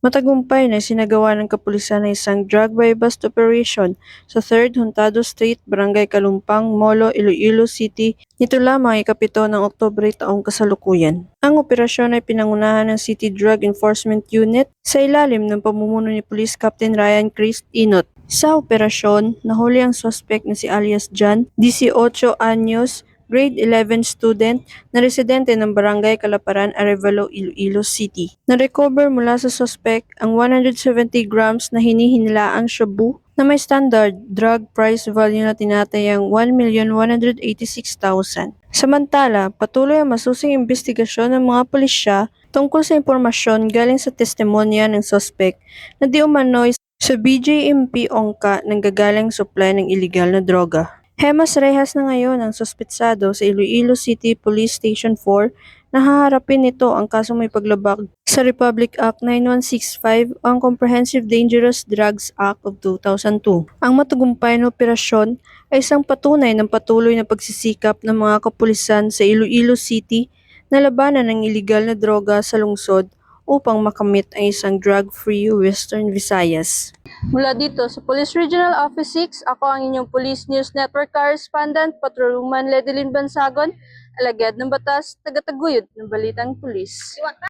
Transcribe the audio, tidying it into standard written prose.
Matagumpay na sinagawa ng kapulisan ng isang drug by bust operation sa 3rd Juntado Street, Barangay Kalumpang, Molo, Iloilo City nito lamang ikapito ng Oktubre taong kasalukuyan. Ang operasyon ay pinangunahan ng City Drug Enforcement Unit sa ilalim ng pamumuno ni Police Captain Ryan Chris Inot. Sa operasyon, nahuli ang suspect na si alias John, 18 anyos, grade 11 student na residente ng Barangay Kalaparan, Arevalo, Iloilo City. Na-recover mula sa suspect ang 170 grams na hinihinilaang shabu na may standard drug price value na tinatayang 1,186,000. Samantala, patuloy ang masusing investigasyon ng mga pulisya tungkol sa impormasyon galing sa testimonya ng suspect na di umano'y sa BJMP Ongka nang gagaling supply ng iligal na droga. Hemas rehas na ngayon ang suspetsado sa Iloilo City Police Station 4 na haharapin nito ang kasong may paglabag sa Republic Act 9165 o ang Comprehensive Dangerous Drugs Act of 2002. Ang matagumpay na operasyon ay isang patunay ng patuloy na pagsisikap ng mga kapulisan sa Iloilo City na labanan ng iligal na droga sa lungsod upang makamit ang isang drug-free Western Visayas. Mula dito sa Police Regional Office 6, ako ang inyong Police News Network Correspondent, Patrolwoman Ledilyn Bansagon, alagad ng batas, tagataguyod ng Balitang Pulis.